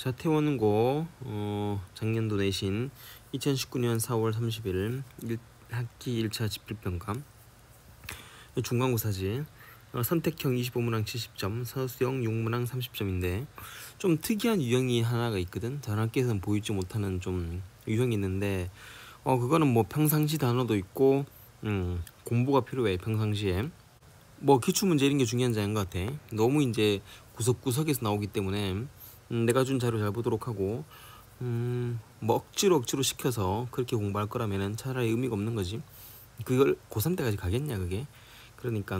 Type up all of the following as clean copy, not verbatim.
자퇴원고 작년도 내신 2019년 4월 30일 학기 1차 집필평가 중간고사지. 선택형 25문항 70점, 서수형 6문항 30점인데 좀 특이한 유형이 하나가 있거든. 다른 학교에서는 보이지 못하는 좀 유형이 있는데 그거는 뭐 평상시 단어도 있고 공부가 필요해. 평상시에 뭐 기출문제 이런 게 중요한지 아닌 것 같아. 너무 이제 구석구석에서 나오기 때문에 내가 준 자료 잘 보도록 하고 뭐 억지로 시켜서 그렇게 공부할 거라면은 차라리 의미가 없는 거지. 그걸 고3 때까지 가겠냐 그게. 그러니까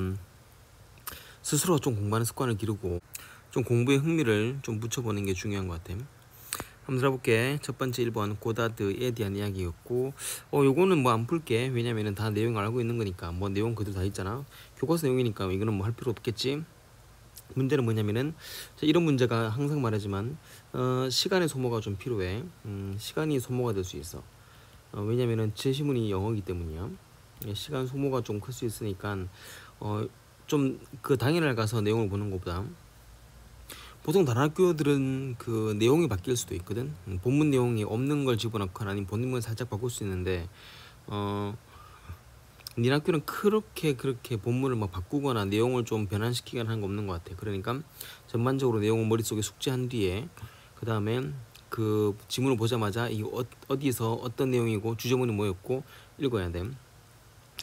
스스로 좀 공부하는 습관을 기르고 좀 공부에 흥미를 좀 붙여보는 게 중요한 것 같아. 한번 들어볼게. 첫 번째 1번 고다드에 대한 이야기였고 요거는 뭐 안 풀게. 왜냐면은 다 내용 알고 있는 거니까. 뭐 내용 그대로 다 있잖아. 교과서 내용이니까 이거는 뭐 할 필요 없겠지. 문제는 뭐냐면은 이런 문제가 항상 말하지만 시간의 소모가 좀 필요해. 시간이 소모가 될 수 있어. 왜냐면은 제시문이 영어이기 때문이야. 시간 소모가 좀 클 수 있으니까 좀 그 당일날 가서 내용을 보는 것보다 보통 다른 학교들은 그 내용이 바뀔 수도 있거든. 본문 내용이 없는 걸 집어넣거나 아니면 본문을 살짝 바꿀 수 있는데 네 학교는 그렇게 본문을 막 바꾸거나 내용을 좀 변환시키거나 하는 거 없는 것 같아. 그러니까 전반적으로 내용을 머릿속에 숙지한 뒤에 그 다음에 그 지문을 보자마자 이게 어디서 어떤 내용이고 주제문이 뭐였고 읽어야 돼.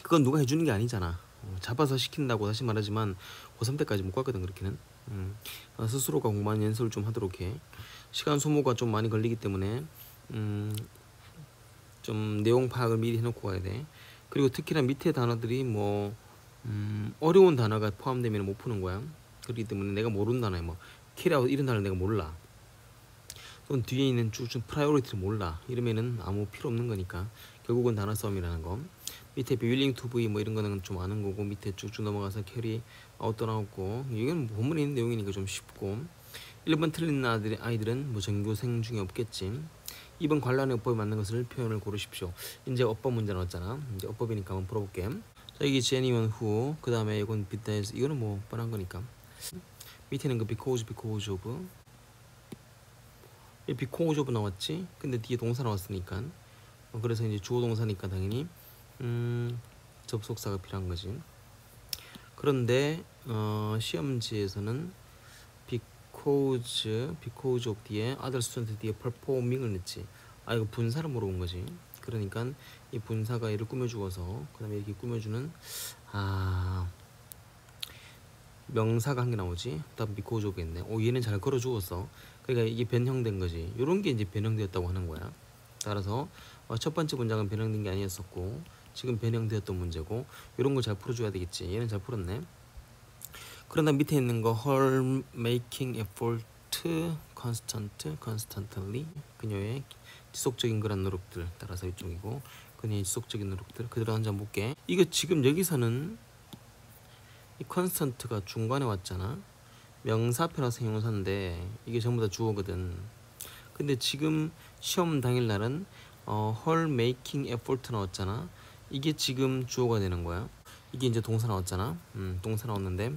그건 누가 해주는 게 아니잖아. 잡아서 시킨다고 다시 말하지만 고3 때까지 못 갔거든 그렇게는. 스스로가 공부하는 연습을 좀 하도록 해. 시간 소모가 좀 많이 걸리기 때문에 좀 내용 파악을 미리 해놓고 가야 돼. 그리고 특히나 밑에 단어들이 뭐 어려운 단어가 포함되면 못 푸는 거야. 그렇기 때문에 내가 모르는 단어야. 뭐 캐리아웃 이런 단어를 내가 몰라. 또는 뒤에 있는 쭉 프라이오리티를 몰라. 이러면은 아무 필요 없는 거니까 결국은 단어 싸움이라는 거. 밑에 윌링 투 V 뭐 이런 거는 좀 아는 거고, 밑에 쭉쭉 넘어가서 캐리 아웃도 나오고, 이건 본문에 있는 내용이니까 좀 쉽고. 1번 틀린 아이들은 뭐 전교생 중에 없겠지. 2번 관란의 어법에 맞는 것을 표현을 고르십시오. 이제 어법 문제 나왔잖아. 이제 어법이니까 한번 풀어볼게. 자, 이게 genuine who, 그 다음에 이건 because, 이거는 뭐 뻔한 거니까. 밑에는 그 because of. 이 because of 나왔지. 근데 뒤에 동사 나왔으니까 그래서 이제 주어 동사니까 당연히 접속사가 필요한 거지. 그런데 시험지에서는 because of 뒤에 other student 뒤에 performing을 넣지. 이거 분사를 물어본 거지. 그러니까 이 분사가 얘를 꾸며주어서 그 다음에 이렇게 꾸며주는 명사가 한 개 나오지. 다음 because of겠네. 얘는 잘 걸어주었어. 그러니까 이게 변형된 거지. 요런 게 이제 변형되었다고 하는 거야. 따라서 첫 번째 문장은 변형된 게 아니었었고 지금 변형되었던 문제고, 요런 걸 잘 풀어줘야 되겠지. 얘는 잘 풀었네. 그러나 밑에 있는 거 her making effort constantly, 그녀의 지속적인 그런 노력들, 따라서 이쪽이고 그녀의 지속적인 노력들 그대로 한 장 볼게. 이거 지금 여기서는 이 constant가 중간에 왔잖아. 명사 플러스 형용사인데 이게 전부 다 주어거든. 근데 지금 시험 당일날은 her making effort 나왔잖아. 이게 지금 주어가 되는 거야. 이게 이제 동사 나왔잖아. 동사 나왔는데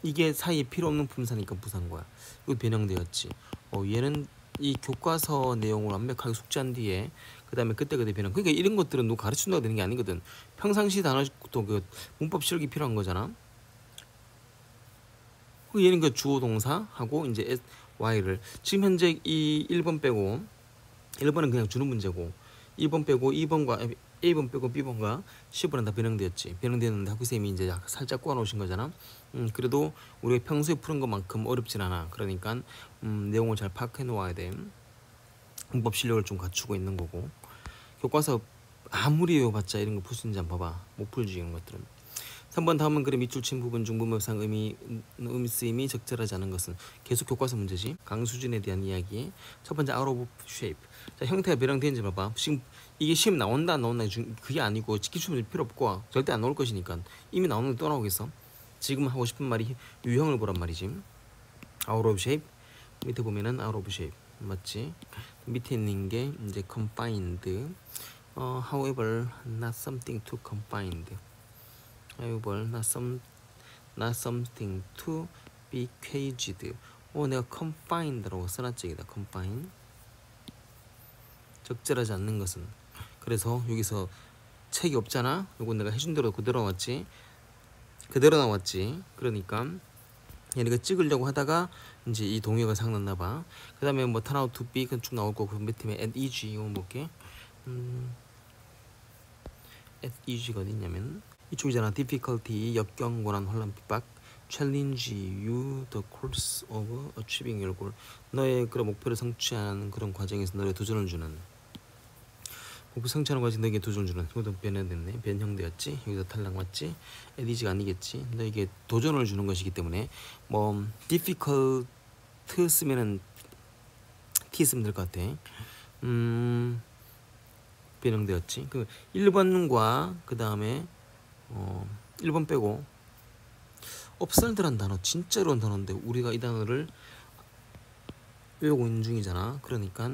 이게 사이에 필요 없는 분사니까 부사인 거야. 이거 변형되었지. 얘는 이 교과서 내용을 완벽하게 숙지한 뒤에 그 다음에 그때 변형. 그러니까 이런 것들은 누가 가르친다고 되는 게 아니거든. 평상시 단어도 그 문법 실력이 필요한 거잖아. 얘는 그 주어 동사하고 이제 y를 지금 현재 이 1번 빼고 1번은 그냥 주는 문제고 2번 빼고 2번과 A번 빼고 B번과 C번은 다 변형되었지. 변형되었는데 학교쌤이 이제 살짝 꼬아놓으신 거잖아. 그래도 우리가 평소에 푸는 것만큼 어렵진 않아. 그러니까 내용을 잘 파악해 놓아야 돼. 문법 실력을 좀 갖추고 있는 거고. 교과서 아무리 외워봤자 이런 거 풀 수 있는지 한번 봐봐. 못 풀지 이런 것들은. 3번 다음은 그래 밑줄 친 부분 중 문법상 의미 쓰임이 적절하지 않은 것은 계속 교과서 문제지. 강수준에 대한 이야기. 첫 번째 out of shape. 자, 형태가 변형되는지 봐봐. 지금 이게 시험 나온다 안 나온다 그게 아니고 기출문제 필요 없고 절대 안 나올 것이니까 이미 나오는 게 또 나오겠어. 지금 하고 싶은 말이 유형을 보란 말이지. out of shape. 밑에 보면은 out of shape 맞지? 밑에 있는 게 이제 confined. however not something to confined. however not something to be caged. 내가 confined라고 써놨지. 여기다 confine, 적절하지 않는 것은. 그래서 여기서 책이 없잖아. 이건 내가 해준 대로 그대로 나왔지. 그러니까 얘네가 찍으려고 하다가 이제 이 동요가 생각났나 봐. 그 다음에 뭐 turn out to be 그건 쭉 나올 거고, 그 밑에 at ease 이거 볼게. at ease가 어디 있냐면 이쪽이잖아. difficulty, 역경, 고난, 혼란, 핍박, challenge you the course of achieving your goal. 너의 그런 목표를 성취하는 그런 과정에서 너의 도전을 주는, 목표 성취하는 과정에서 너에게 도전을 주는. 이것도 변형됐네. 변형되었지. 여기서 탈락 맞지. at ease가 아니겠지. 너에게 도전을 주는 것이기 때문에 뭐 difficult 쓰면은 t 쓰면 될 것 같아. 변형되었지. 그 1번과 그 다음에 1번 빼고 업설드란 단어 진짜 어려운 단어인데 우리가 이 단어를 외우고 있는 중이잖아. 그러니까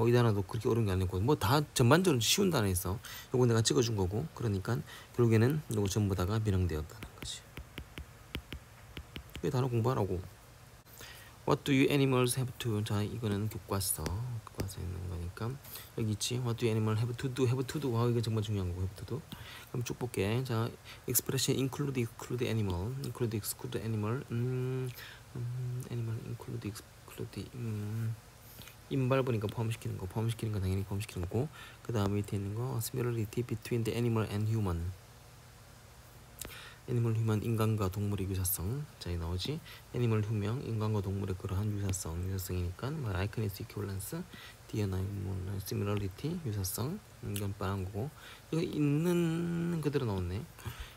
이 단어도 그렇게 어려운 게 아니고 뭐 다 전반적으로 쉬운 단어였어. 요거 내가 찍어준 거고. 그러니까 결국에는 요거 전부 다가 변형되었다는 거지. 왜 단어 공부하라고. What do you animals have to? 자, 이거는 교과서 있는 거니까 여기 있지. What do you animals have to do? have to do. 이거 정말 중요한 거고, have to do. 그럼 쭉 볼게. 자, expression include, exclude animal, include, exclude animal, animal, include, exclude, 인발 보니까 포함시키는 거 당연히 포함시키는 거고. 그 다음에 밑에 있는 거 similarity between the animal and human. 애니멀 휴먼, 인간과 동물의 유사성. 자, 이 나오지. 애니멀 휴명, 인간과 동물의 그러한 유사성이니까 뭐 likeness, equivalence, DNA, similarity, 유사성. 이건 뻔한 거고. 이거 있는 그대로 나왔네.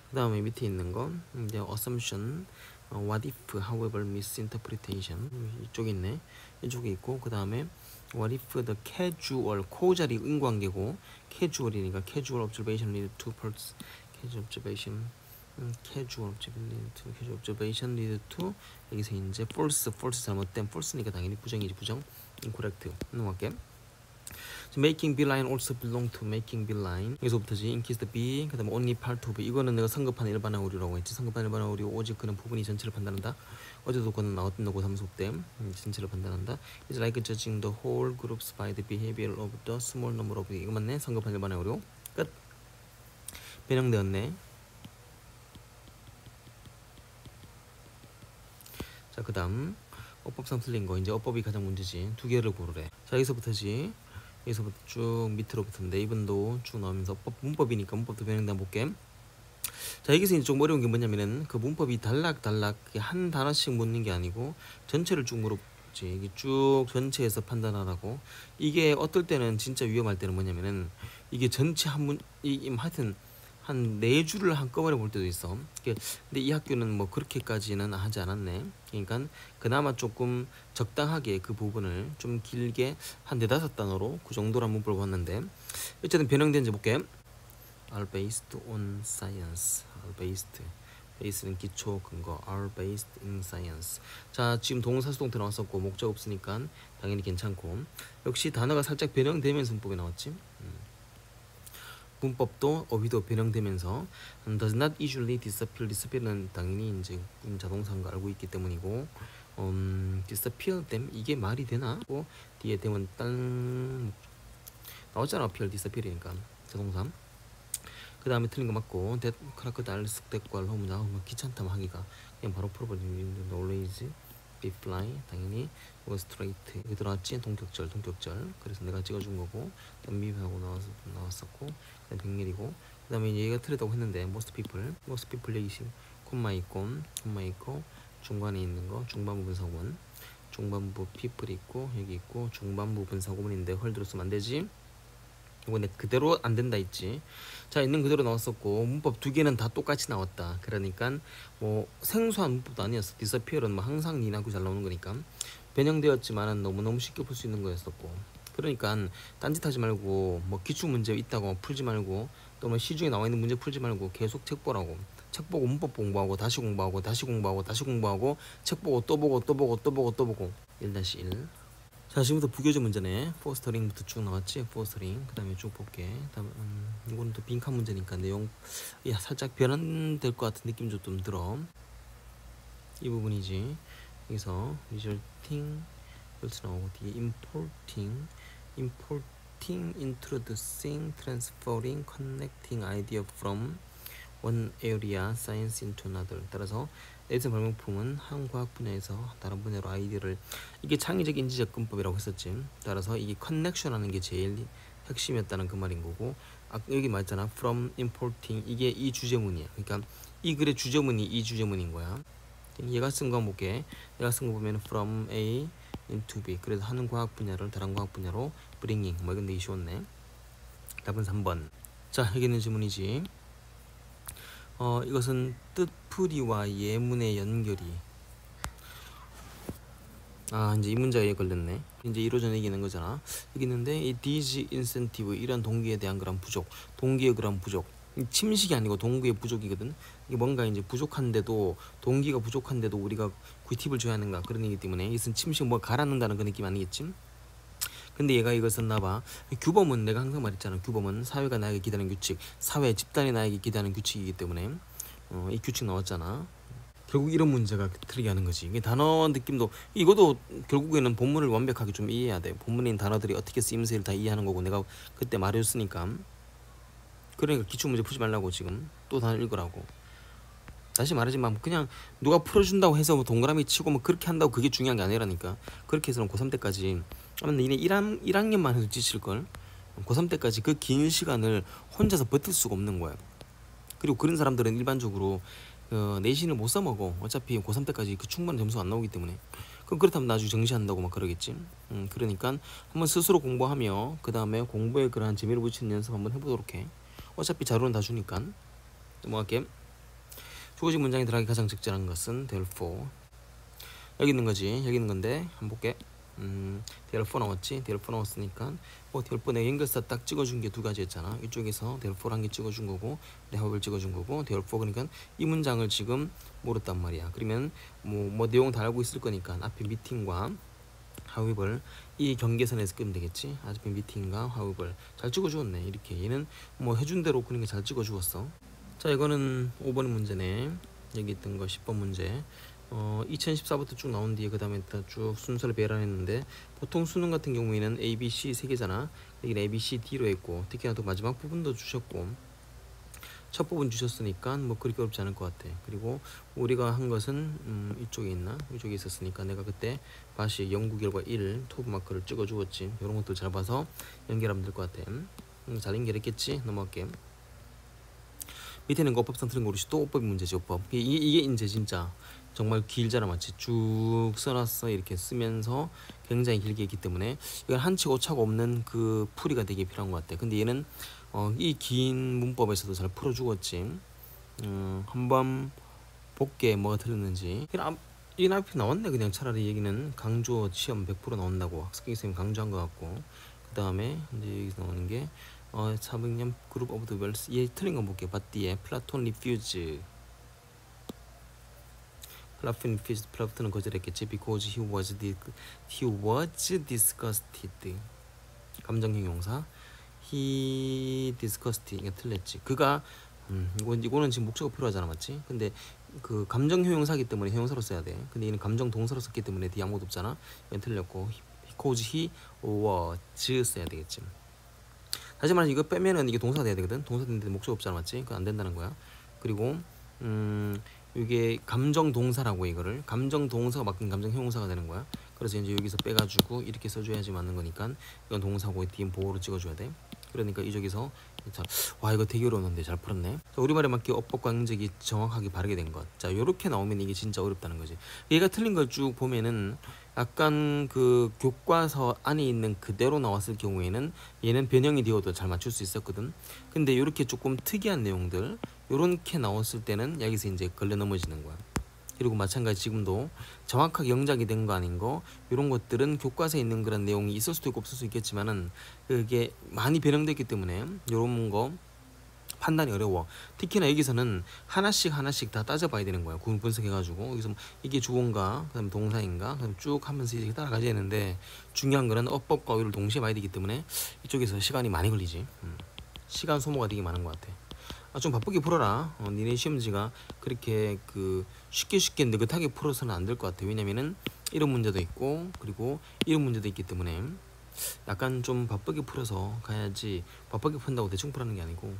그 다음에 밑에 있는 건 이제 assumption, what if, however, misinterpretation. 이쪽에 있네. 이쪽에 있고, 그 다음에 what if the casual, 코자리 인관계고, casual이니까 casual observation lead to false, casual observation lead to 여기서 이제 false 잘못된, false니까 당연히 부정이지. 부정, incorrect 넘어갈게. making beeline also belong to making beeline. 여기서부터지. increase the b, 그 다음에 only part of. 이거는 내가 성급한 일반화 오류라고 했지. 성급한 일반화 오류, 오직 그는 부분이 전체를 판단한다. 어제도 그는 나왔던 고3 수업 때 전체를 판단한다. is like judging the whole groups by the behavior of the small number of. 이거 맞네. 성급한 일반화 오류 끝. 변형되었네. 자, 그 다음 어법상 틀린 거. 이제 어법이 가장 문제지. 두 개를 고르래. 자, 여기서부터지. 여기서부터 쭉 밑으로부터인데 이번도 쭉 나오면서 문법이니까 문법도 변형돼 볼게. 자, 여기서 이제 좀 어려운 게 뭐냐면은 그 문법이 단락 한 단어씩 묻는 게 아니고 전체를 쭉 물어보지. 이게 쭉 전체에서 판단하라고. 이게 어떨 때는 진짜 위험할 때는 뭐냐면은 이게 전체 하여튼 한 4줄을 한꺼번에 볼 때도 있어. 근데 이 학교는 뭐 그렇게까지는 하지 않았네. 그러니까 그나마 조금 적당하게 그 부분을 좀 길게 한 4-5단어로 그 정도로 문법을 봤는데, 어쨌든 변형된지 볼게. are based on science. are based. base는 기초, 근거. are based in science. 자, 지금 동사 수동 들어왔었고 목적 없으니까 당연히 괜찮고, 역시 단어가 살짝 변형되면서 문법이 나왔지. 문법도 어휘도 변형되면서 does not usually disappear. disappear는 당연히 이제 자동사인 거 알고 있기 때문이고, disappear them 이게 말이 되나? 뒤에 되면 땅 나왔잖아. appear, disappear이니까 자동사. 그 다음에 틀린 거 맞고, that crocodile 습득과 허무나 귀찮다 하기가 그냥 바로 풀어버리는 always be fly 당연히 straight 여기 들어왔지. 동격절. 그래서 내가 찍어준 거고, 미하고 나왔었고, 그다음 백일이고, 그 다음에 얘가 틀렸다고 했는데 most people 여기 콤마 있고 중간에 있는 거 중반부 분사구문, 중반부 people 있고 여기 있고 중반부 분사구문인데 헐들어 쓰면 안 되지. 이거 내 그대로 안 된다 있지. 자, 있는 그대로 나왔었고 문법 두 개는 다 똑같이 나왔다. 그러니까 뭐 생소한 문법도 아니었어. disappear은 뭐 항상 니나고 잘 나오는 거니까 변형되었지만은 너무너무 쉽게 풀 수 있는 거였었고, 그러니까 딴짓하지 말고 뭐 기출 문제 있다고 풀지 말고, 또 뭐 시중에 나와 있는 문제 풀지 말고 계속 책 보라고. 책 보고 문법 공부하고 다시 공부하고 책 보고 또 보고 1-1. 자, 지금부터 부교재 문제네. 포스터링부터 쭉 나왔지. 포스터링. 그 다음에 쭉 볼게. 다음에 이거는 또 빈칸 문제니까 내용 살짝 변환될 것 같은 느낌 좀 들어. 이 부분이지. 여기서 resulting 이렇게 나오고 뒤에 importing, introducing, transferring, connecting idea from one area science into another. 따라서 에디슨 발명품은 한 과학 분야에서 다른 분야로 아이디어를, 이게 창의적 인지 접근법이라고 했었지. 따라서 이게 커넥션하는 게 제일 핵심이었다는 그 말인 거고, 여기 말했잖아 from importing, 이게 이 주제문이야. 그러니까 이 글의 주제문이 이 주제문인 거야. 얘가 쓴 거 볼게. 얘가 쓴 거 보면 from A into B, 그래서 하는 과학 분야를 다른 과학 분야로 bringing, 뭐 이건 되게 쉬웠네. 답은 3번. 자, 여기 있는 질문이지. 이것은 뜻풀이와 예문의 연결이, 이제 이 문제가 걸렸네. 이제 이루어져 얘기하는 거잖아. 여기 있는데 이 these incentive, 이런 동기에 대한 그런 부족, 동기의 그런 부족, 침식이 아니고 동기의 부족이거든. 이게 뭔가 이제 부족한데도, 동기가 부족한데도 우리가 그 팁을 줘야 하는가, 그런 얘기 때문에 이것은 침식, 뭐 가라앉는다는 그 느낌 아니겠지? 근데 얘가 이걸 썼나봐. 규범은 내가 항상 말했잖아. 규범은 사회가 나에게 기대하는 규칙, 사회 집단이 나에게 기대하는 규칙이기 때문에 이 규칙 나왔잖아. 결국 이런 문제가 틀리게 하는 거지. 이게 단어 느낌도, 이것도 결국에는 본문을 완벽하게 좀 이해해야 돼. 본문에 있는 단어들이 어떻게 쓰임새를 다 이해하는 거고, 내가 그때 말해줬으니까. 그러니까 기출문제 풀지 말라고, 지금 또 단어 읽으라고. 다시 말하지만 그냥 누가 풀어준다고 해서 뭐 동그라미 치고 뭐 그렇게 한다고 그게 중요한 게 아니라니까. 그렇게 해서는 고3 때까지, 아마 니네 1학년만 해도 지칠걸. 고3 때까지 그 긴 시간을 혼자서 버틸 수가 없는 거야. 그리고 그런 사람들은 일반적으로 내신을 못 써먹어. 어차피 고3 때까지 그 충분한 점수가 안 나오기 때문에. 그럼 그렇다면 나중에 정시한다고 막 그러겠지. 그러니까 한번 스스로 공부하며 그 다음에 공부에 그러한 재미를 붙이는 연습 한번 해보도록 해. 어차피 자료는 다 주니까. 넘어갈게. 주어진 문장에 들어가기 가장 적절한 것은 therefore. 여기 있는 거지. 여기 있는 건데 한번 볼게. therefore 나왔지. therefore 나왔으니까 therefore 내가 연결사 딱 찍어준 게 두 가지였잖아. 이쪽에서 therefore 한 개 찍어준 거고, however 찍어준 거고, therefore 그러니까 이 문장을 지금 모르단 말이야. 그러면 뭐 내용 다 알고 있을 거니까 앞에 meeting과 however 이 경계선에서 끄면 되겠지. 앞에 meeting과 however 잘 찍어주었네. 이렇게 얘는 뭐 해준 대로 그러니까 잘 찍어주었어. 자, 이거는 5번 문제네. 여기 있던 거 10번 문제. 2014부터 쭉 나온 뒤에 그 다음에 쭉 순서를 배열했는데, 보통 수능 같은 경우에는 A, B, C 세 개잖아. 여기는 A, B, C, D로 했고, 특히나 또 마지막 부분도 주셨고, 첫 부분 주셨으니까 뭐 그렇게 어렵지 않을 것 같아. 그리고 우리가 한 것은 이쪽에 있나? 이쪽에 있었으니까 내가 그때 다시 연구 결과 1 토브 마크를 찍어 주었지. 이런 것도 잘 봐서 연결하면 될 것 같아. 잘 연결했겠지? 넘어갈게. 밑에는 어법상 틀린 거 고르시. 또 어법 문제지. 어법. 이게 이제 진짜 정말 길잖아, 맞지? 쭉 써놨어. 이렇게 쓰면서 굉장히 길게 했기 때문에 이건 한치고 오차가 없는 그 풀이가 되게 필요한 것 같아. 근데 얘는 이 긴 문법에서도 잘 풀어주었지. 한번 볼게 뭐가 틀렸는지. 이 앞에 나왔네. 그냥 차라리 얘기는 강조 시험 100% 나온다고 학습기 선생님 강조한 것 같고, 그 다음에 이제 여기서 나오는 게 400년 그룹 오브 더 웰스. 얘 틀린 거 볼게. 바띠에 플라톤 리퓨즈. 플라톤은 거절했겠지. because he was disgusted. 감정형 용사. he disgusted. 이게 틀렸지. 그가 이거는 지금 목적어 필요하잖아, 맞지? 근데 그 감정형 용사기 때문에 형용사로 써야 돼. 근데 얘는 감정 동사로 썼기 때문에 뒤에 아무것도 없잖아. 이건 틀렸고, because he was 써야 되겠지. 다시 말해 이거 빼면은 이게 동사가 돼야 되거든. 동사 되는데 목적 없잖아, 맞지? 그거 안 된다는 거야. 그리고 이게 감정 동사라고, 이거를 감정 동사가 바뀐 감정 형용사가 되는 거야. 그래서 이제 여기서 빼가지고 이렇게 써줘야지 맞는 거니까 이건 동사고 뒤에 보호로 찍어줘야 돼. 그러니까 이쪽에서 와 이거 되게 어려웠는데 잘 풀었네. 자, 우리말에 맞게 어법과 행적이 정확하게 바르게 된 것. 자, 요렇게 나오면 이게 진짜 어렵다는 거지. 얘가 틀린 걸 쭉 보면은 약간 그 교과서 안에 있는 그대로 나왔을 경우에는 얘는 변형이 되어도 잘 맞출 수 있었거든. 근데 요렇게 조금 특이한 내용들 요렇게 나왔을 때는 여기서 이제 걸려 넘어지는 거야. 그리고 마찬가지 지금도 정확하게 영작이 된 거 아닌 거 이런 것들은 교과서에 있는 그런 내용이 있을 수도 있고 없을 수 있겠지만은 그게 많이 변형됐기 때문에 이런 거 판단이 어려워. 특히나 여기서는 하나씩 다 따져봐야 되는 거야. 분석해가지고 여기서 이게 주어인가, 그다음 동사인가, 그다음 쭉 하면서 이렇게 따라가야 되는데 중요한 거는 어법과 어휘를 동시에 봐야 되기 때문에 이쪽에서 시간이 많이 걸리지. 시간 소모가 되게 많은 것 같아. 좀 바쁘게 풀어라. 니네 시험지가 그렇게 쉽게 느긋하게 풀어서는 안 될 것 같아. 왜냐면은 이런 문제도 있고 그리고 이런 문제도 있기 때문에 약간 좀 바쁘게 풀어서 가야지. 바쁘게 푼다고 대충 풀라는 게 아니고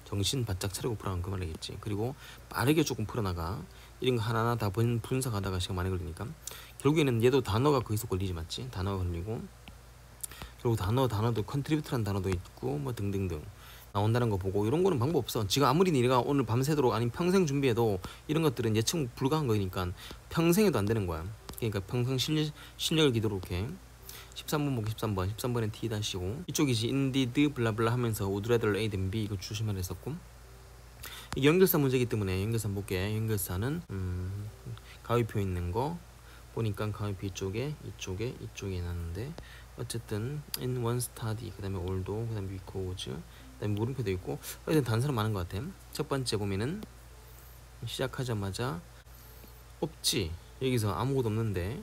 정신 바짝 차리고 풀라는 그 말이겠지. 그리고 빠르게 조금 풀어나가. 이런 거 하나하나 다 분석하다가 시간 많이 걸리니까 결국에는 얘도 단어가 거기서 걸리지, 맞지? 단어가 걸리고 결국 단어도 컨트리뷰트라는 단어도 있고 뭐 등등등 나온다는 거 보고. 이런 거는 방법 없어. 지금 아무리 니가 오늘 밤새도록 아니면 평생 준비해도 이런 것들은 예측 불가한 거니까 평생에도 안 되는 거야. 그러니까 평생 실력을 기도록 해. 13번 보기 13번에 T-5 이쪽이지. indeed 블라블라 하면서 would rather A than B 이거 주시면 했었고, 이게 연결사 문제이기 때문에 연결사 볼게. 연결사는 가위표 있는 거 보니까 가위표 이쪽에 있는데 어쨌든 in one study, 그 다음에 although, 그 다음에 because, 그 다음에 물음표도 있고 일단 단서는 많은 것 같아. 첫 번째 보면은 시작하자마자 없지. 여기서 아무것도 없는데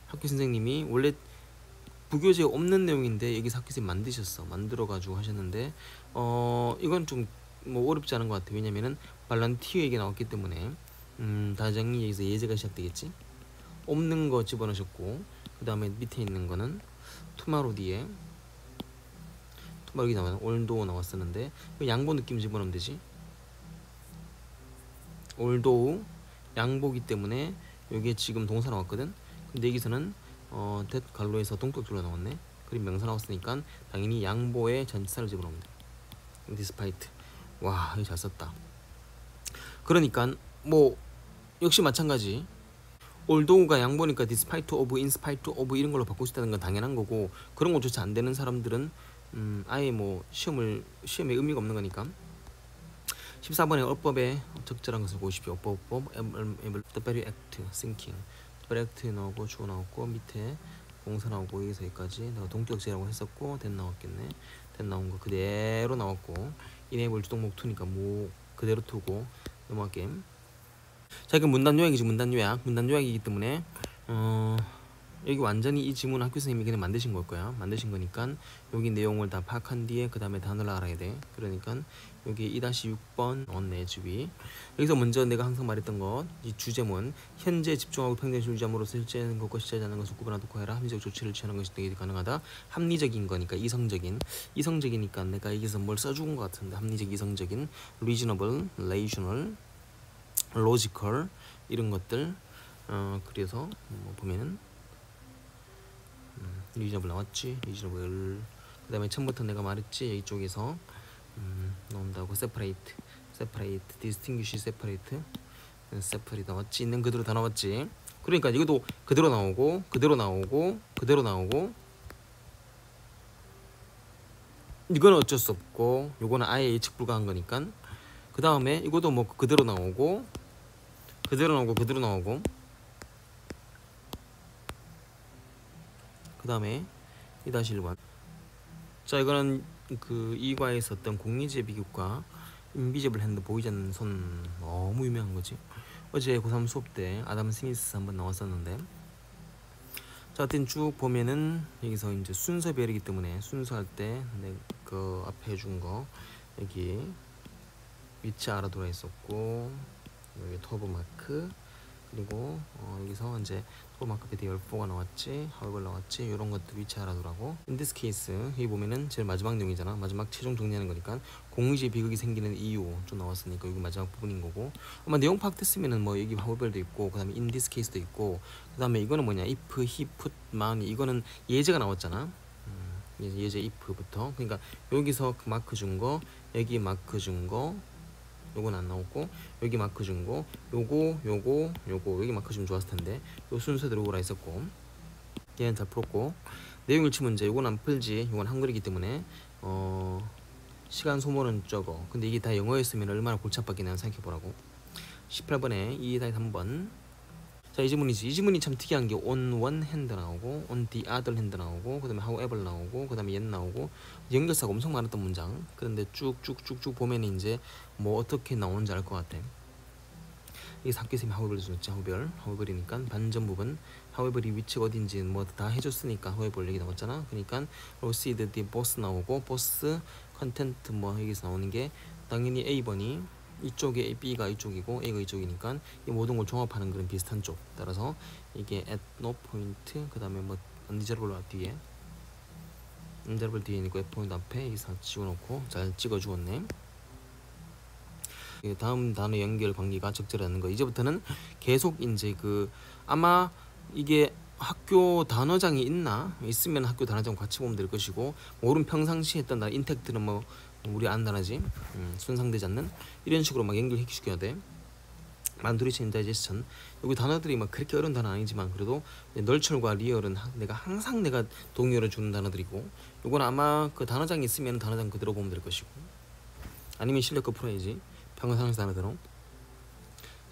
학교 선생님이 원래 부교재에 없는 내용인데 여기서 학교 선생님 만들어가지고 하셨는데 이건 좀 뭐 어렵지 않은 것 같아. 왜냐면은 발란티어 얘기 나왔기 때문에 다정히 여기서 예제가 시작되겠지. 없는 거 집어넣으셨고, 그 다음에 밑에 있는 거는 투마로 뒤에 투마로 여기 나와요. 올도 나왔었는데 양보 느낌 집어넣으면 되지. 올도 양보기 때문에 여기에 지금 동사 나왔거든. 근데 여기서는 that 갈로에서 동격줄로 나왔네. 그리고 명사 나왔으니까 당연히 양보의 전치사를 집어넣으면 돼. despite. 와, 이거 잘 썼다. 그러니까 뭐 역시 마찬가지. although가 양보니까 despite of, in spite of 이런 걸로 바꿀 수 있다는 건 당연한 거고, 그런 것조차 안 되는 사람들은 아예 뭐 시험에 의미가 없는 거니까. 14번에 어법에 적절한 것을 보십시오. 어법 the very act, thinking, the very act 나오고 주어 나왔고 밑에 동사 나오고 여기서까지 내가 동격제라고 했었고 then 나왔겠네. then 나온 거 그대로 나왔고 enable 주동목 투니까 뭐 그대로 투고 넘어갈게. 자, 이건 문단 요약이지. 문단 요약이기 때문에 여기 완전히 이 지문 학교 선생님이 그냥 만드신 걸 거야. 만드신 거니까 여기 내용을 다 파악한 뒤에 그 다음에 단어를 알아야 돼. 그러니까 여기 2-6번 넣었네. 주의. 여기서 먼저 내가 항상 말했던 것, 이 주제문 현재 집중하고 평등을 유지함으로써 실제하는 것과 실제하지 않는 것을 구분하도록 해라. 합리적 조치를 취하는 것이 되게 가능하다. 합리적인 거니까 이성적이니까 내가 여기서 뭘 써준 것 같은데 합리적, 이성적인, reasonable, rational, logical 이런 것들. 그래서 뭐 보면은 reasonable 나왔지. reasonable. 그 다음에 처음부터 내가 말했지. 이쪽에서 나온다고. separate, distinguish, separate 나왔지. 있는 그대로 다 나왔지. 그러니까 이것도 그대로 나오고 이거는 어쩔 수 없고 요거는 아예 예측 불가한 거니까. 그 다음에 이것도 뭐 그대로 나오고 그 다음에 2-1번. 자, 이거는 이과에 썼던 공리지의 비교과 인비지블 핸드, 보이지 않는 손, 너무 유명한 거지. 어제 고3 수업 때 아담 스미스 한번 나왔었는데, 자, 하여튼 쭉 보면은 여기서 이제 순서별이기 때문에 순서할 때 그 앞에 해준 거 여기 위치 알아두라 했었고, 여기 터보 마크, 그리고 여기서 이제 토마크 베디 10포가 나왔지, 하울걸 나왔지. 이런 것들 위치 알아두라고. In this case 여기 보면은 제일 마지막 내용이잖아. 마지막 최종 정리하는 거니까 공유지의 비극이 생기는 이유 좀 나왔으니까 여기 마지막 부분인 거고, 아마 내용 파악됐으면은 뭐 여기 하울별도 있고 그 다음에 in this case도 있고, 그 다음에 이거는 뭐냐, if, he, put, man, 이거는 예제가 나왔잖아. 예제 if부터. 그러니까 여기서 그 마크 준 거, 여기 마크 준 거, 요건 안 나왔고, 여기 마크 준 거, 요거 여기 마크 주면 좋았을 텐데 요 순서대로 오라 했었고, 얘는 잘 풀었고. 내용 일치 문제 요건 안 풀지. 요건 한글이기 때문에 시간 소모는 적어. 근데 이게 다 영어였으면 얼마나 골치 아팠겠냐 생각해보라고. 18번에 2-3번. 자, 이 지문이지. 이 지문이 참 특이한 게 on one hand 나오고 on the other hand 나오고 그 다음에 however 나오고 그 다음에 yet 나오고 연결사가 엄청 많았던 문장. 그런데 쭉쭉쭉쭉 보면 이제 뭐 어떻게 나오는지 알 것 같아. 이게 학교 선생님이 however를 줬지. however이니까 반전 부분, however이 위치가 어딘지 뭐 다 해줬으니까 however 얘기 나왔잖아. 그러니까 proceed, the boss 나오고 boss, content 뭐 여기서 나오는 게 당연히 A번이 이쪽에 B가 이쪽이고 A가 이쪽이니까 이 모든 걸 종합하는 그런 비슷한 쪽. 따라서 이게 at no point 그 다음에 뭐 undesirable 뒤에 undesirable 뒤에 있고 F 포인트 앞에 여기서 찍어놓고 잘 찍어주었네. 다음 단어 연결 관계가 적절하는 거. 이제부터는 계속 이제 그 아마 이게 학교 단어장이 있으면 학교 단어장 같이 보면 될 것이고, 모르면 평상시 했던 단어 인텍트는 뭐 우리 아는 단어지, 손상되지 않는 이런 식으로 막 연결시켜야 돼. 만두리션, 다이제스천 여기 단어들이 막 그렇게 어려운 단어 아니지만 그래도 널철과 리얼은 항상 내가 동의어를 주는 단어들이고, 요건 아마 그 단어장이 있으면 단어장 그대로 보면 될 것이고, 아니면 실력껏 풀어야지 평상시 단어대로.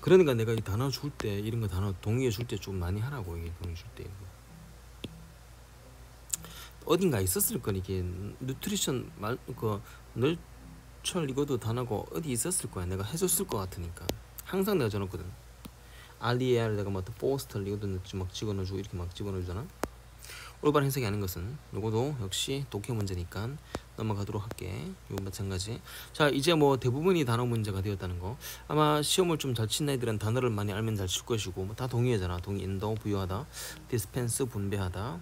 그러니까 내가 이 단어 줄 때 이런 거 단어 동의어 줄 때 좀 많이 하라고. 이게 동의 줄 때 어딘가 있었을 거. 이게 뉴트리션 그 널철 이것도 단어가 어디 있었을 거야. 내가 해줬을 것 같으니까 항상 내가 적었거든. RER 내가 뭐 포스터 이것도 막 집어넣어주고 이렇게 막 집어넣어주잖아. 올바른 해석이 아닌 것은 요거도 역시 독해 문제니까 넘어가도록 할게. 이거 마찬가지. 자, 이제 뭐 대부분이 단어 문제가 되었다는 거. 아마 시험을 좀 잘 친 애들은 단어를 많이 알면 잘 칠 것이고, 뭐 다 동의어잖아. 동의, 인도, 부여하다, 디스펜스, 분배하다.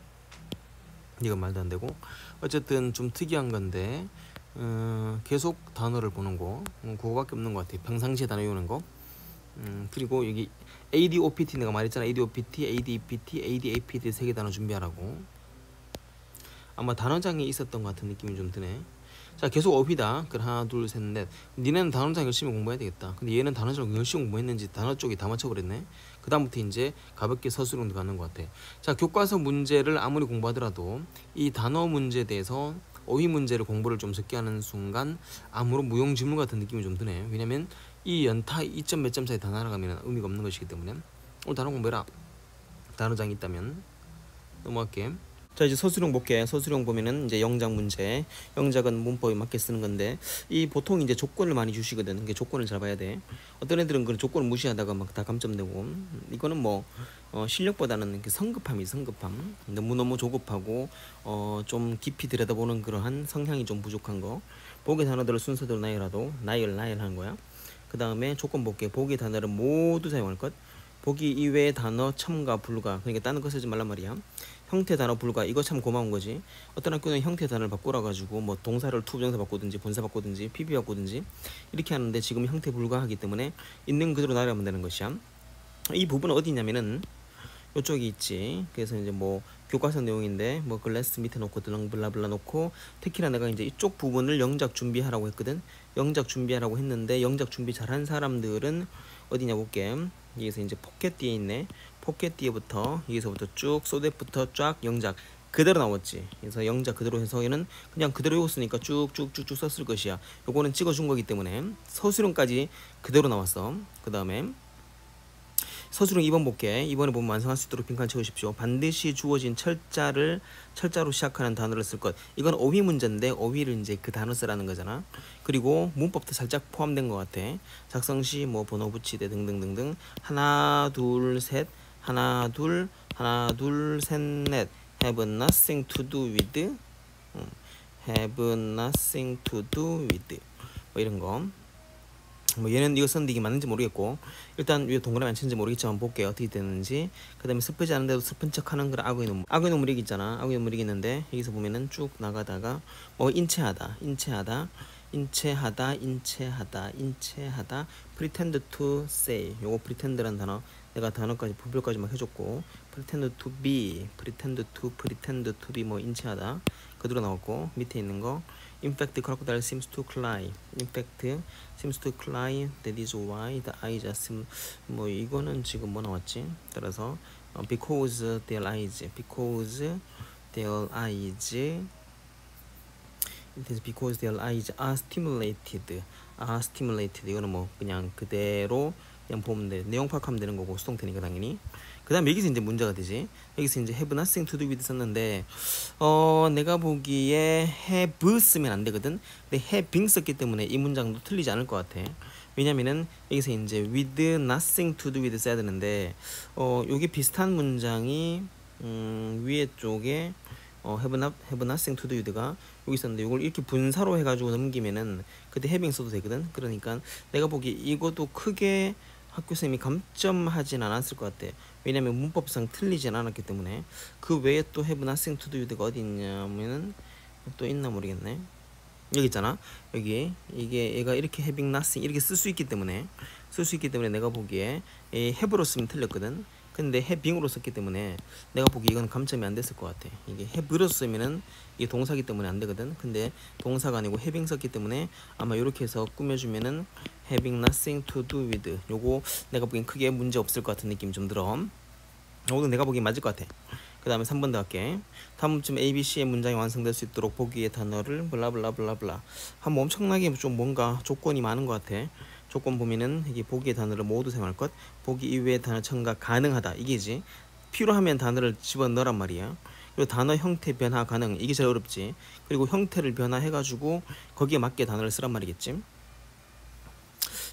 이건 말도 안 되고. 어쨌든 좀 특이한 건데 계속 단어를 보는 거, 그거밖에 없는 것 같아. 평상시에 단어 외우는 거. 그리고 여기 ADOPT 내가 말했잖아. ADOPT, ADEPT, ADAPT 3개 단어 준비하라고. 아마 단어장에 있었던 것 같은 느낌이 좀 드네. 자, 계속 어휘다. 그럼 하나, 둘, 셋, 넷. 니네는 단어장 열심히 공부해야 되겠다. 근데 얘는 단어장 열심히 공부했는지 단어 쪽이 다 맞춰버렸네. 그 다음부터 이제 가볍게 서술형도 가는 것 같아. 자, 교과서 문제를 아무리 공부하더라도 이 단어 문제에 대해서 어휘 문제를 공부를 좀 적게 하는 순간 아무런 무용지물 같은 느낌이 좀 드네. 왜냐면 이 연타 2점 몇 점 차이 다 날아가면 의미가 없는 것이기 때문에. 오늘 단어 공부해라. 단어장이 있다면. 넘어갈게. 자, 이제 서술형 볼게. 서술형 보면은 이제 영작 문제. 영작은 문법에 맞게 쓰는 건데, 이 보통 이제 조건을 많이 주시거든. 그 조건을 잘 봐야 돼. 어떤 애들은 그런 조건을 무시하다가 막 다 감점되고, 이거는 뭐 실력보다는 성급함이 성급함. 너무 조급하고 좀 깊이 들여다보는 그러한 성향이 좀 부족한 거. 보기 단어들을 순서대로 나열하는 거야. 그 다음에 조건 볼게. 보기 단어를 모두 사용할 것. 보기 이외의 단어 첨가 불가. 그러니까 다른 거 쓰지 말란 말이야. 형태 단어 불가. 이거 참 고마운 거지. 어떤 학교는 형태 단어를 바꾸라 가지고 뭐 동사를 투부정사 바꾸든지 본사 바꾸든지 PP 바꾸든지 이렇게 하는데, 지금 형태 불가하기 때문에 있는 그대로 나열하면 되는 것이야. 이 부분은 어디 있냐면은 요쪽이 있지. 그래서 이제 뭐 교과서 내용인데 뭐 글래스 밑에 놓고 블라블라 놓고, 특히나 내가 이제 이쪽 부분을 영작 준비하라고 했거든. 영작 준비하라고 했는데, 영작 준비 잘한 사람들은 어디냐 볼게. 여기서 이제 포켓 뒤에 있네. 포켓 뒤에부터 여기서부터 쭉 소댓부터 쫙 영작 그대로 나왔지. 그래서 영작 그대로 해서 얘는 그냥 그대로 외웠으니까 쭉쭉쭉쭉 썼을 것이야. 요거는 찍어준 거기 때문에 서술형까지 그대로 나왔어. 그 다음에 서술형 2번 볼게. 2번에 보면 완성할 수 있도록 빈칸 채우십시오. 반드시 주어진 철자로 시작하는 단어를 쓸 것. 이건 어휘 문제인데 어휘를 이제 그 단어 쓰라는 거잖아. 그리고 문법도 살짝 포함된 것 같아. 작성시 뭐 번호 붙이대 등등등등. 하나 둘 셋 하나 둘 셋 넷. have nothing to do with have nothing to do with 뭐 이런 거. 뭐 얘는 이거 썼는데 이게 맞는지 모르겠고, 일단 왜 동그라미 안 치는지 모르겠지만 볼게요. 어떻게 되는지. 그 다음에 슬프지 않은데도 슬픈 척 하는 그런 악의 눈물이 있잖아. 악의 눈물이 있는데 여기서 보면은 쭉 나가다가 뭐 인체하다 pretend to say. 요거 pretend라는 단어 내가 단어까지 부별까지 막 해줬고, pretend to be 뭐 인체하다 그대로 나왔고, 밑에 있는 거 in fact crocodile seems to cry. in fact seems to cry. that is why the eyes 뭐 이거는 지금 뭐 나왔지. 따라서 because their eyes it is because their eyes are stimulated. 이거는 뭐 그냥 그대로 그냥 보면 돼. 내용 파악하면 되는 거고, 수동태니까 당연히. 그 다음 여기서 이제 문제가 되지. 여기서 이제 have nothing to do with 썼는데 내가 보기에 have 쓰면 안 되거든. 근데 having 썼기 때문에 이 문장도 틀리지 않을 것 같아. 왜냐면은 여기서 이제 with nothing to do with 써야 되는데 요게 비슷한 문장이 위에 쪽에 have nothing to do with가 여기 있었는데 이걸 이렇게 분사로 해가지고 넘기면은 그때 having 써도 되거든. 그러니까 내가 보기 이것도 크게 학교 선생님이 감점하진 않았을 것 같아. 왜냐면 문법상 틀리진 않았기 때문에. 그 외에 또 have nothing to do with가 어디 있냐면은 또 있나 모르겠네. 여기 있잖아. 여기 이게 얘가 이렇게 having nothing 이렇게 쓸 수 있기 때문에 내가 보기에 have로 쓰면 틀렸거든. 근데 having으로 썼기 때문에 내가 보기에 이건 감점이 안 됐을 것 같아. 이게 have로 쓰면은 이게 동사기 때문에 안 되거든. 근데 동사가 아니고 having 썼기 때문에 아마 이렇게 해서 꾸며주면은 having nothing to do with 요거 내가 보기엔 크게 문제 없을 것 같은 느낌이 좀 들어. 요거는 내가 보기엔 맞을 것 같아. 그 다음에 3번 더 할게. 다음쯤 ABC의 문장이 완성될 수 있도록 보기의 단어를 블라블라블라블라 하면 엄청나게 좀 뭔가 조건이 많은 것 같아. 조건 보면은 이게 보기의 단어를 모두 사용할 것, 보기 이외의 단어 첨가 가능하다 이게지. 필요하면 단어를 집어넣으란 말이야. 그리고 단어 형태 변화 가능 이게 제일 어렵지. 그리고 형태를 변화해가지고 거기에 맞게 단어를 쓰란 말이겠지.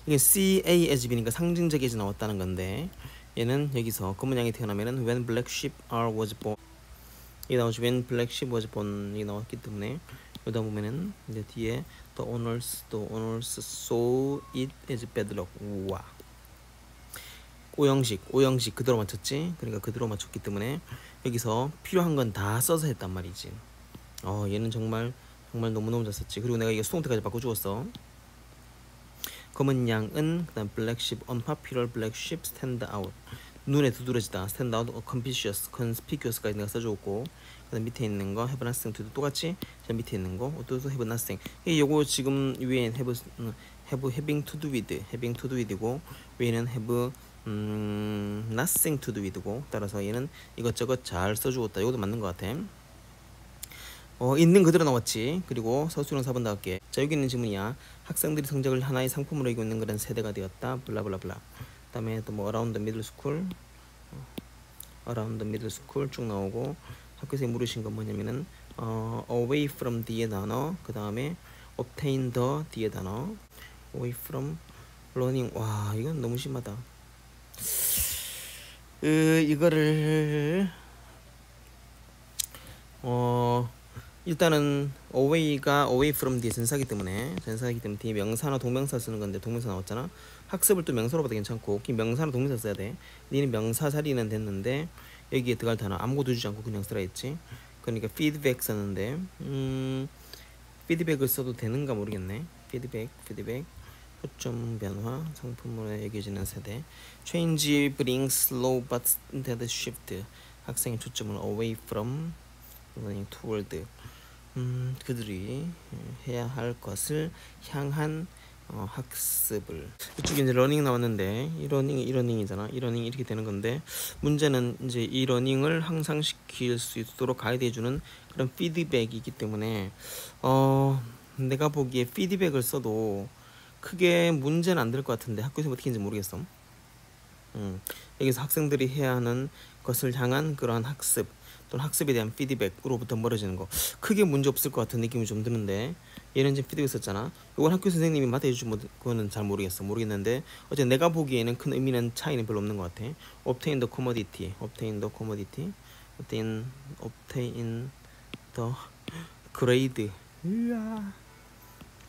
이게 CA as B니까 상징적 as 나왔다는 건데 얘는 여기서 검은 양이 태어나면은 when black sheep are was born 이 나오지. when black sheep was born 이 나왔기 때문에 여기다 보면은 이제 뒤에 the owners saw it as bad luck. 우와. 오형식 그대로 맞췄지. 그러니까 그대로 맞췄기 때문에 여기서 필요한 건 다 써서 했단 말이지. 얘는 정말 너무너무 잘 썼지. 그리고 내가 이거 수동태까지 바꿔주었어. 검은 양은 그다음 black sheep unpopular black sheep stand out 눈에 두드러지다 stand out conspicuous까지 내가 써주었고 그다음 밑에 있는 거 have nothing to do 똑같이 밑에 있는 거 또 have nothing 요거 지금 위에 have having to do with이고 위에는 have nothing to do with고 따라서 얘는 이것저것 잘 써주었다. 이것도 맞는 것 같아. 있는 그대로 나왔지. 그리고 서술형 4번 나갈게. 자 여기 있는 질문이야. 학생들이 성적을 하나의 상품으로 이고 있는 그런 세대가 되었다. 블라블라블라. 그 다음에 또 뭐 around the middle school 쭉 나오고 학교에서 물으신 건 뭐냐면은 away from 뒤에 단어 그 다음에 obtain the 뒤에 단어 away from learning. 와 이건 너무 심하다. 이거를 일단은 away from 뒤에 전사기 때문에 뒤에 명사나 동명사 쓰는 건데 동명사 나왔잖아. 학습을 또 명사로 봐도 괜찮고 명사나 동명사 써야 돼. 니는 명사 자리는 됐는데 여기에 들어갈 단어 아무것도 주지 않고 그냥 쓰라 했지. 그러니까 feedback 썼는데 feedback을 써도 되는가 모르겠네. feedback 초점 변화 상품으로 여겨지는 세대 change brings slow but instead shift 학생의 초점을 away from learning toward 그들이 해야 할 것을 향한 학습을. 이쪽에 이제 러닝 나왔는데 이 러닝이잖아. 이 러닝이 이렇게 되는 건데 문제는 이제 이 러닝을 향상시킬 수 있도록 가이드해주는 그런 피드백이기 때문에 내가 보기에 피드백을 써도 크게 문제는 안 될 것 같은데 학교에서 어떻게 하는지 모르겠어. 여기서 학생들이 해야 하는 것을 향한 그러한 학습 또는 학습에 대한 피드백으로부터 멀어지는 거 크게 문제 없을 것 같은 느낌이 좀 드는데 얘는 지금 피드백 썼잖아. 이건 학교 선생님이 맡아주신 그거는 잘 모르겠는데 어쨌든 내가 보기에는 큰 의미는 차이는 별로 없는 것 같아. obtain the commodity obtain the grade. 우와.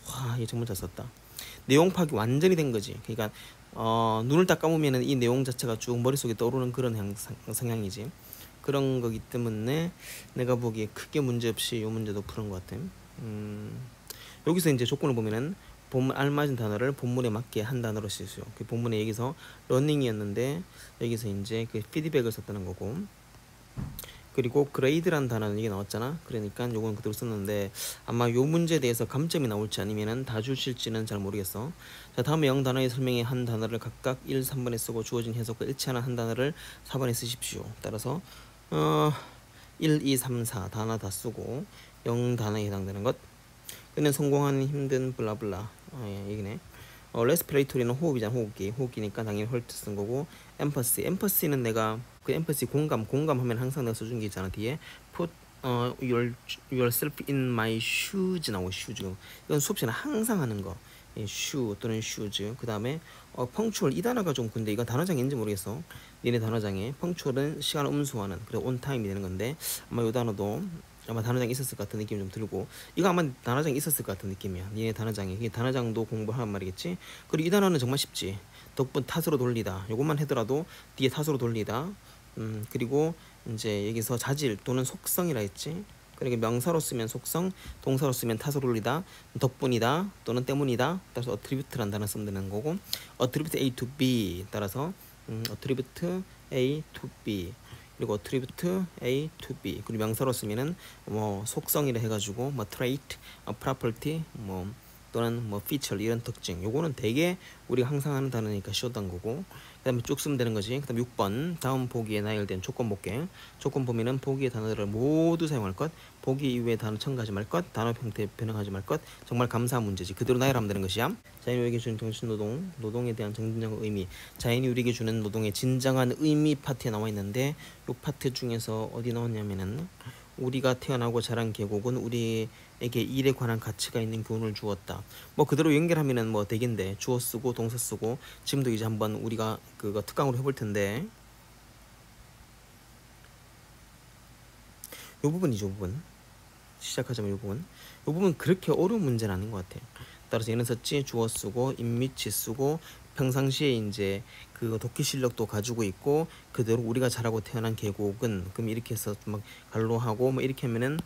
와, 얘 정말 잘 썼다. 내용 파악이 완전히 된 거지. 그러니까 눈을 딱 감으면은 이 내용 자체가 쭉 머릿속에 떠오르는 그런 성향이지. 그런 거기 때문에 내가 보기에 크게 문제 없이 이 문제도 푸는 것 같아. 여기서 이제 조건을 보면은 본문 알맞은 단어를 본문에 맞게 한 단어로 쓰세요. 그 본문에 여기서 러닝이었는데 여기서 이제 그 피드백을 썼다는 거고. 그리고 그레이드란 단어는 이게 나왔잖아. 그러니까 요건 그대로 썼는데 아마 요 문제에 대해서 감점이 나올지 아니면은 다 주실지는 잘 모르겠어. 자 다음에 0단어의 설명에 한 단어를 각각 1, 3번에 쓰고 주어진 해석과 일치하는 한 단어를 4번에 쓰십시오. 따라서 1, 2, 3, 4 단어 다 쓰고 0단어에 해당되는 것. 그는 성공하는 힘든 블라블라. 이기네. 레스피레이토리는 호흡이잖아. 호흡기니까 당연히 헐트 쓴 거고. 엠퍼시는 내가 그 엠퍼시 공감하면 항상 내가 써준 게 있잖아. 뒤에 put yourself in my shoes 나오고 shoes. 이건 수업 시간에 항상 하는 거. shoe 또는 shoes. 그 다음에 punctual 이 단어가 좀 근데 이거 단어장인지 모르겠어. 니네 단어장에 punctual은 시간을 음수하는 그래 on time이 되는 건데 아마 이 단어도 아마 단어장이 있었을 것 같은 느낌이 좀 들고, 이거 아마 단어장이 있었을 것 같은 느낌이야. 니네 단어장에. 이게 단어장도 공부하란 말이겠지. 그리고 이 단어는 정말 쉽지. 덕분 탓으로 돌리다. 요것만 하더라도 뒤에 탓으로 돌리다. 그리고 이제 여기서 자질 또는 속성이라 했지. 그러니까 명사로 쓰면 속성, 동사로 쓰면 탓으로 돌리다, 덕분이다 또는 때문이다. 따라서 attribute라는 단어 쓰면 되는 거고, attribute A to B 따라서 attribute A to B, 그리고 attribute A to B. 그리고 명사로 쓰면은 뭐 속성이라 해가지고 뭐 trait, property, 뭐 또는 뭐 feature 이런 특징. 요거는 되게 우리가 항상 하는 단어니까 쉬웠던 거고. 그다음에 쭉 쓰면 되는 거지. 그다음 6번 다음 보기에 나열된 조건 볼게. 조건 보면은 보기의 단어들을 모두 사용할 것, 보기 이후에 단어 첨가하지 말 것, 단어 형태 변형하지 말 것. 정말 감사한 문제지. 그대로 나열하면 되는 것이야. 자연이 우리에게 주는 정신노동, 노동에 대한 정신적 의미. 자연이 우리에게 주는 노동의 진정한 의미 파트에 나와 있는데, 이 파트 중에서 어디 나왔냐면은 우리가 태어나고 자란 계곡은 우리에게 일에 관한 가치가 있는 교훈을 주었다. 뭐 그대로 연결하면은 뭐 되겠는데, 주어 쓰고 동사 쓰고. 지금도 이제 한번 우리가 그거 특강으로 해볼 텐데, 요 부분이죠. 요 부분 시작하자면 요 부분 그렇게 어려운 문제는 아닌 것 같아. 따라서 얘는 썼지. 주어 쓰고 임미치 쓰고, 평상시에 이제 그 독해 실력도 가지고 있고, 그대로 우리가 자라고 태어난 계곡은, 그럼 이렇게 해서 막 갈로하고 뭐 이렇게 하면은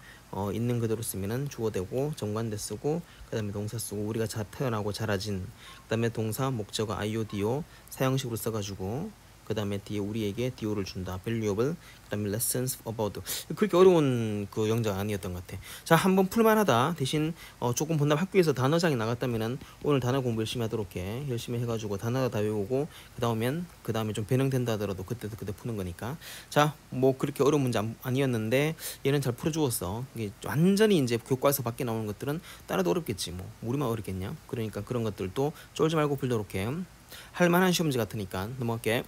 있는 그대로 쓰면은 주어 되고, 정관대 쓰고, 그다음에 동사 쓰고, 우리가 태어나고 자라진, 그다음에 동사 목적어 IODO 사형식으로 써가지고, 그 다음에 뒤에 우리에게 DO를 준다. valuable. 그 다음에 lessons about. 그렇게 어려운 그 영작 아니었던 것 같아. 자, 한번 풀만하다. 대신 조금 본다면 학교에서 단어장이 나갔다면은 오늘 단어 공부 열심히 하도록 해. 열심히 해가지고 단어 다 외우고, 그 다음에 좀 변형된다 하더라도 그때 푸는 거니까. 자, 뭐 그렇게 어려운 문제 아니었는데 얘는 잘 풀어주었어. 이게 완전히 이제 교과에서 밖에 나오는 것들은 따라도 어렵겠지. 뭐 우리만 어렵겠냐. 그러니까 그런 것들도 쫄지 말고 풀도록 해. 할 만한 시험지 같으니까 넘어갈게.